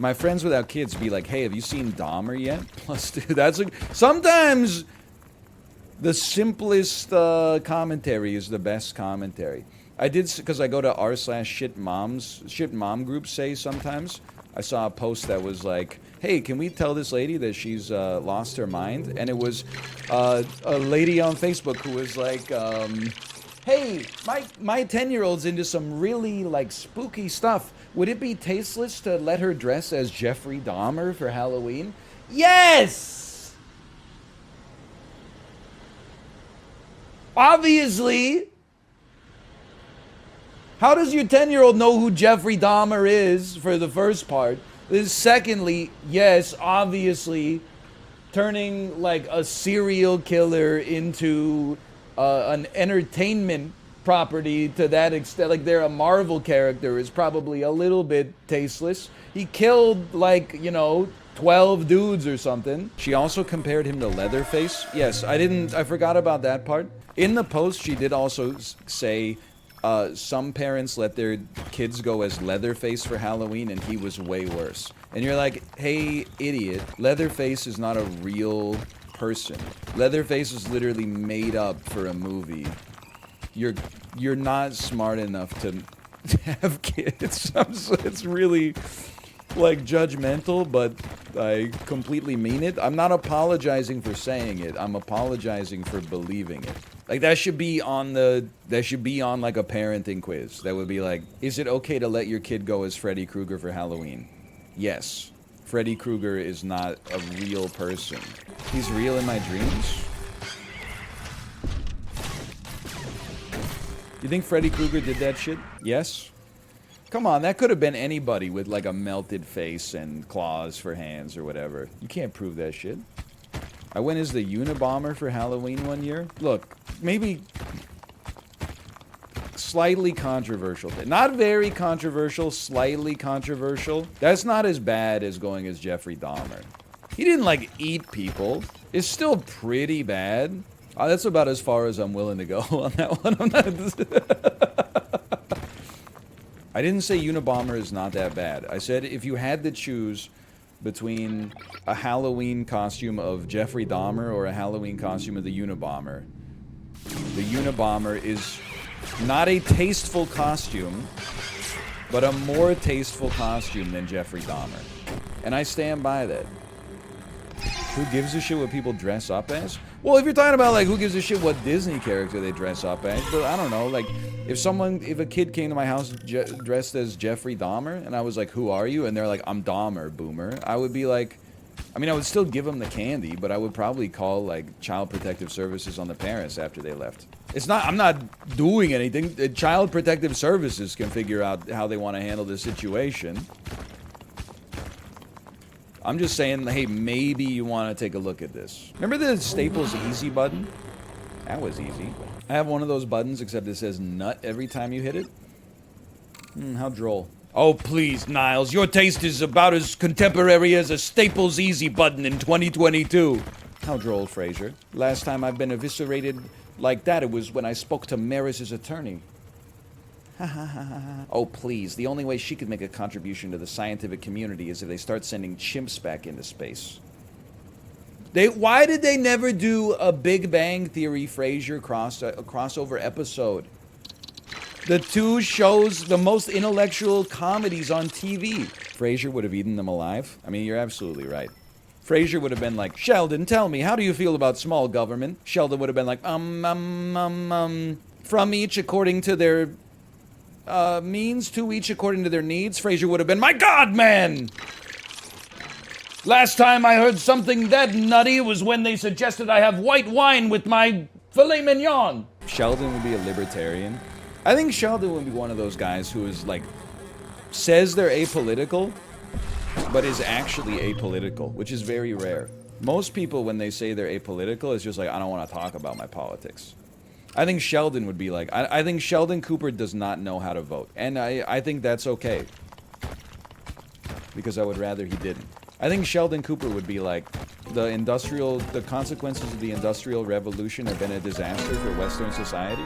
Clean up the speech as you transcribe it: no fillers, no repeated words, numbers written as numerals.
My friends without kids be like, hey, have you seen Dahmer yet? Plus, dude, that's like, sometimes the simplest commentary is the best commentary. I did, because I go to r/shitmom group say sometimes. I saw a post that was like, hey, can we tell this lady that she's lost her mind? And it was a lady on Facebook who was like, hey, my 10-year-old's into some really, like, spooky stuff. Would it be tasteless to let her dress as Jeffrey Dahmer for Halloween? Yes! Obviously! How does your 10-year-old know who Jeffrey Dahmer is, for the first part? Secondly, yes, obviously, turning, like, a serial killer into an entertainment property to that extent, like they're a Marvel character, is probably a little bit tasteless. He killed, like, 12 dudes or something. She also compared him to Leatherface. Yes, I forgot about that part. In the post, she did also say some parents let their kids go as Leatherface for Halloween, and he was way worse. And you're like, hey, idiot, Leatherface is not a real person. Leatherface was literally made up for a movie. You're not smart enough to have kids. It's really, like, judgmental, but I completely mean it. I'm not apologizing for saying it. I'm apologizing for believing it. Like, that should be on like a parenting quiz. That would be like, is it okay to let your kid go as Freddy Krueger for Halloween? Yes. Freddy Krueger is not a real person. He's real in my dreams? You think Freddy Krueger did that shit? Yes? Come on, that could have been anybody with, like, a melted face and claws for hands or whatever. You can't prove that shit. I went as the Unabomber for Halloween one year. Look, maybe slightly controversial. Not very controversial, slightly controversial. That's not as bad as going as Jeffrey Dahmer. He didn't, like, eat people. It's still pretty bad. That's about as far as I'm willing to go on that one. I didn't say Unabomber is not that bad. I said if you had to choose between a Halloween costume of Jeffrey Dahmer or a Halloween costume of the Unabomber is not a tasteful costume, but a more tasteful costume than Jeffrey Dahmer. And I stand by that. Who gives a shit what people dress up as? Well, if you're talking about, like, who gives a shit what Disney character they dress up as, but I don't know, like, if a kid came to my house dressed as Jeffrey Dahmer, and I was like, who are you? And they're like, I'm Dahmer, boomer. I would be like, I mean, I would still give them the candy, but I would probably call, like, Child Protective Services on the parents after they left. I'm not doing anything. Child Protective Services can figure out how they want to handle this situation. I'm just saying, hey, maybe you want to take a look at this. Remember the Staples Easy button? That was easy. I have one of those buttons, except it says nut every time you hit it. How droll. Oh, please, Niles, your taste is about as contemporary as a Staples Easy button in 2022. How droll, Fraser. Last time I've been eviscerated like that, it was when I spoke to Maris's attorney. Oh, please. The only way she could make a contribution to the scientific community is if they start sending chimps back into space. Why did they never do a Big Bang Theory Frasier crossover episode? The two shows, the most intellectual comedies on TV. Frasier would have eaten them alive? I mean, you're absolutely right. Frasier would have been like, Sheldon, tell me, how do you feel about small government? Sheldon would have been like, from each according to their means, to each according to their needs. Frasier would have been, my God, man! Last time I heard something that nutty was when they suggested I have white wine with my filet mignon. Sheldon would be a libertarian. I think Sheldon would be one of those guys who is, like, says they're apolitical, but is actually apolitical, which is very rare. Most people, when they say they're apolitical, it's just like, I don't want to talk about my politics. I think Sheldon would be like, I think Sheldon Cooper does not know how to vote. And I think that's okay. Because I would rather he didn't. I think Sheldon Cooper would be like, the consequences of the Industrial Revolution have been a disaster for Western society.